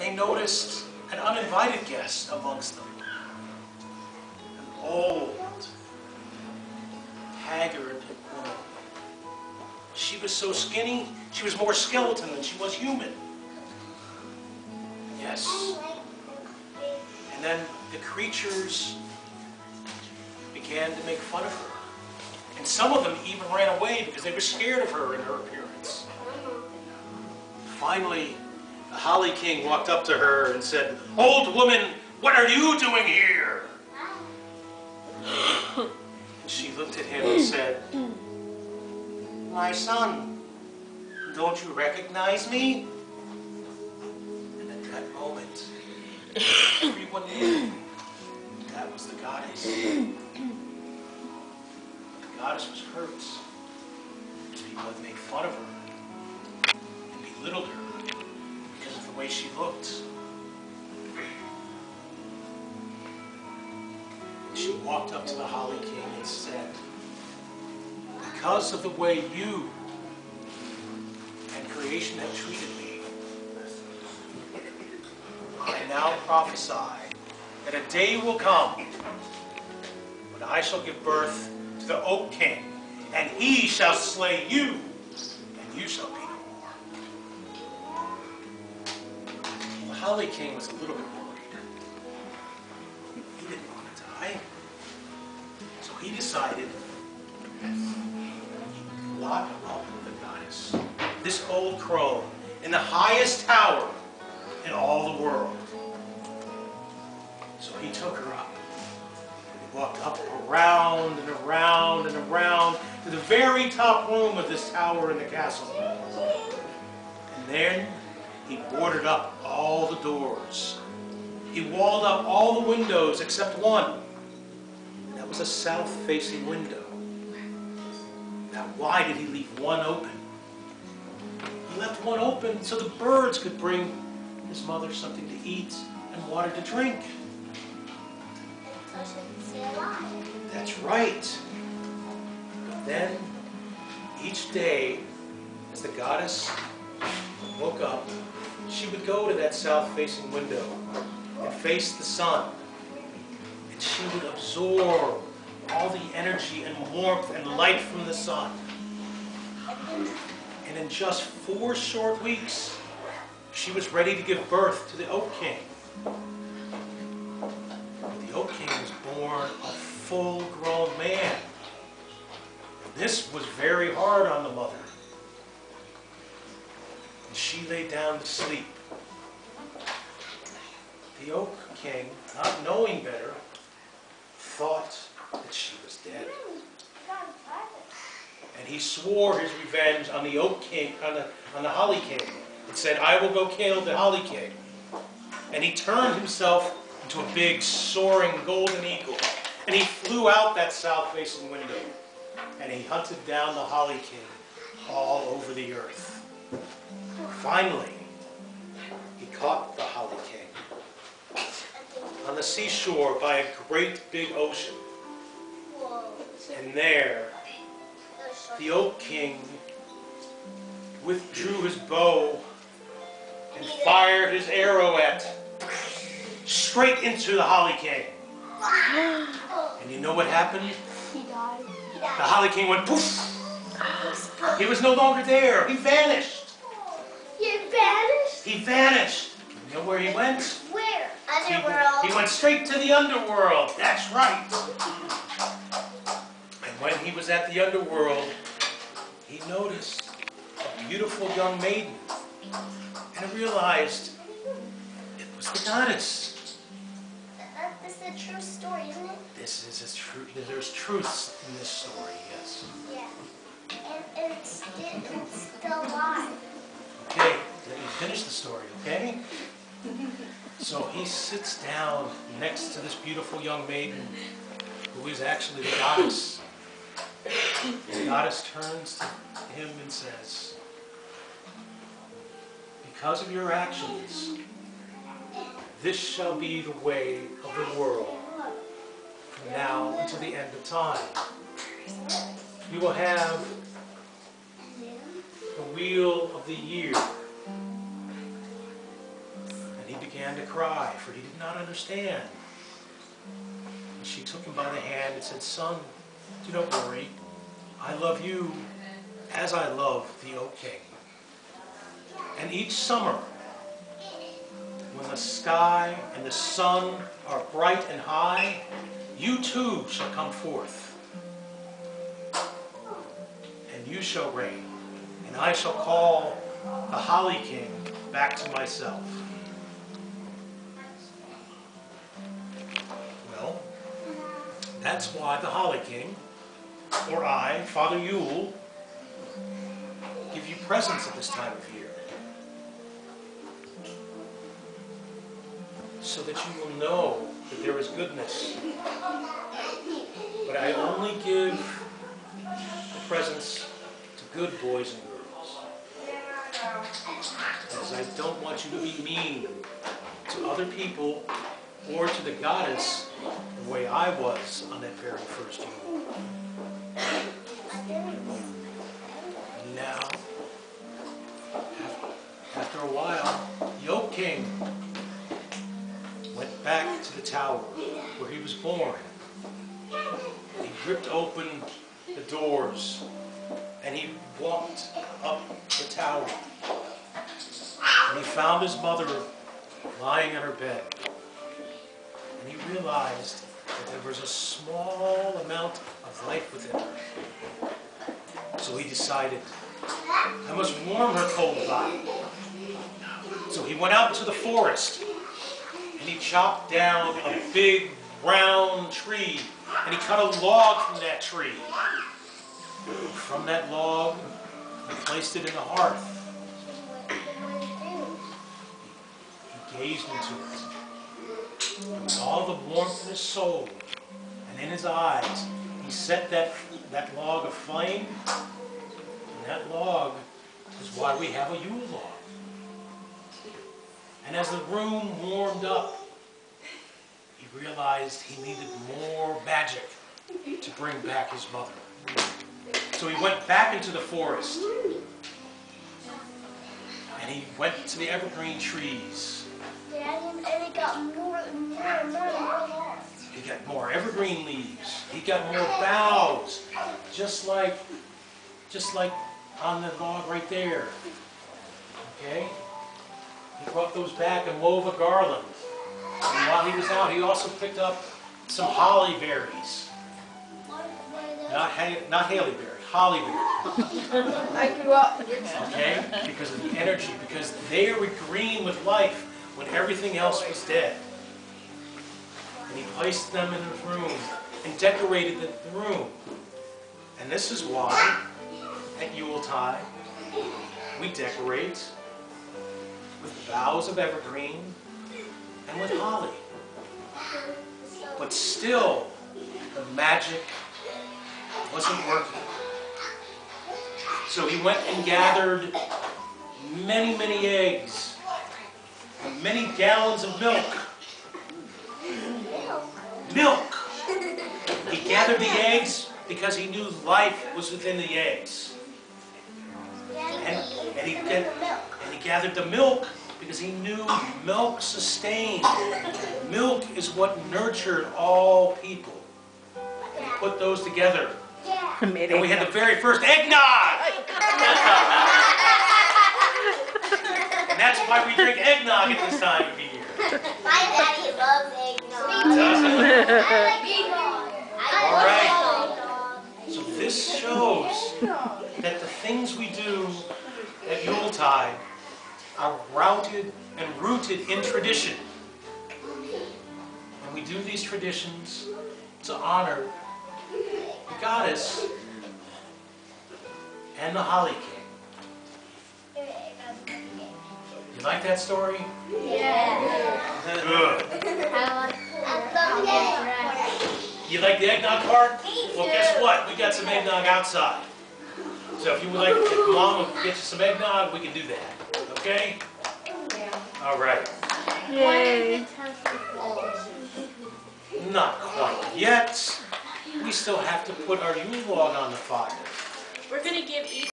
they noticed an uninvited guest amongst them. An old, haggard woman. She was so skinny, she was more skeleton than she was human. Yes. And then the creatures began to make fun of her. And some of them even ran away because they were scared of her and her appearance. Finally, the Holly King walked up to her and said, "Old woman, what are you doing here?" And she looked at him and said, "My son, don't you recognize me?" And at that moment, everyone knew that was the goddess. The goddess was hurt because people had made fun of her and belittled her because of the way she looked. And she walked up to the Holly King and said, "Because of the way you and creation have treated me, I now prophesy that a day will come when I shall give birth to the Oak King, and he shall slay you, and you shall be no more." The Holly King was a little bit worried. He didn't want to die. So he decided he'd lock up the goddess, this old crone, in the highest tower in all the world. So he took her up. He walked up around and around and around to the very top room of this tower in the castle. And then he boarded up all the doors. He walled up all the windows except one. And that was a south-facing window. Now, why did he leave one open? He left one open so the birds could bring his mother something to eat and water to drink. That's right. But then, each day, as the goddess woke up, she would go to that south-facing window and face the sun. And she would absorb all the energy and warmth and light from the sun. And in just 4 short weeks, she was ready to give birth to the Oak King. The Oak King was born a full-grown man. And this was very hard on the mother. And she lay down to sleep. The Oak King, not knowing better, thought that she was dead. And he swore his revenge on the Oak King, on the Holly King, and said, "I will go kill the Holly King." And he turned himself into a big, soaring golden eagle. And he flew out that south-facing window. And he hunted down the Holly King all over the earth. Finally, he caught the Holly King on the seashore by a great big ocean. And there, the Oak King withdrew his bow and fired his arrow straight into the Holly King. And you know what happened? He died. The Holly King went poof. He was no longer there. He vanished. He vanished? He vanished. You know where he went? Where? Underworld. He went straight to the underworld. That's right. And when he was at the underworld, he noticed a beautiful young maiden. And he realized it was the goddess. This is a true story, isn't it? This is a true. There's truths in this story, yes. Yeah. And it's still alive. Okay, let me finish the story, okay? So he sits down next to this beautiful young maiden, who is actually the goddess. The goddess turns to him and says, "Because of your actions, this shall be the way of the world from now until the end of time. You will have the wheel of the year." And he began to cry, for he did not understand. And she took him by the hand and said, "Son, do not worry. I love you as I love the Oak King. And each summer, when the sky and the sun are bright and high, you too shall come forth. And you shall reign, and I shall call the Holly King back to myself." Well, that's why the Holly King, or I, Father Yule, give you presents at this time of year, so that you will know that there is goodness. But I only give the presents to good boys and girls, as I don't want you to be mean to other people or to the goddess the way I was on that very first Yule. Now, after a while, the Oak King went back to the tower where he was born. He ripped open the doors and he walked up the tower. And he found his mother lying on her bed. And he realized that there was a small amount of life within her. So he decided, I must warm her cold body. So he went out into the forest and he chopped down a big round tree and he cut a log from that tree. From that log, he placed it in the hearth. He gazed into it. And with all the warmth in his soul and in his eyes, he set that log aflame. And that log is why we have a Yule log. And as the room warmed up, he realized he needed more magic to bring back his mother. So he went back into the forest. And he went to the evergreen trees. And he got more and more and more logs. He got more evergreen leaves. He got more boughs. Just like on the log right there. Okay? He brought those back and wove a garland. And while he was out, he also picked up some holly berries. Not Haley berry, holly berry. I grew up. Okay? Because of the energy. Because they were green with life when everything else was dead. And he placed them in his room and decorated the room. And this is why at Yuletide we decorate with boughs of evergreen and with holly. But still, the magic wasn't working. So he went and gathered many, many eggs and many gallons of milk. Milk! He gathered the eggs because he knew life was within the eggs. And he gathered the milk because he knew milk sustained. Milk is what nurtured all people. And he put those together. And we had the very first eggnog! And that's why we drink eggnog at this time of the year. My daddy loves eggnog. Does it? I like eggnog. All right. So this shows that the things we do at Yuletide are rooted in tradition. And we do these traditions to honor the goddess and the Holly King. You like that story? Yeah. Good. I love eggnog. You like the eggnog part? Well, guess what? We got some eggnog outside. So if you would like to come on and get you some eggnog, we can do that. Okay? All right. Yay. Not quite yet. We still have to put our Yule log on the fire. We're going to give each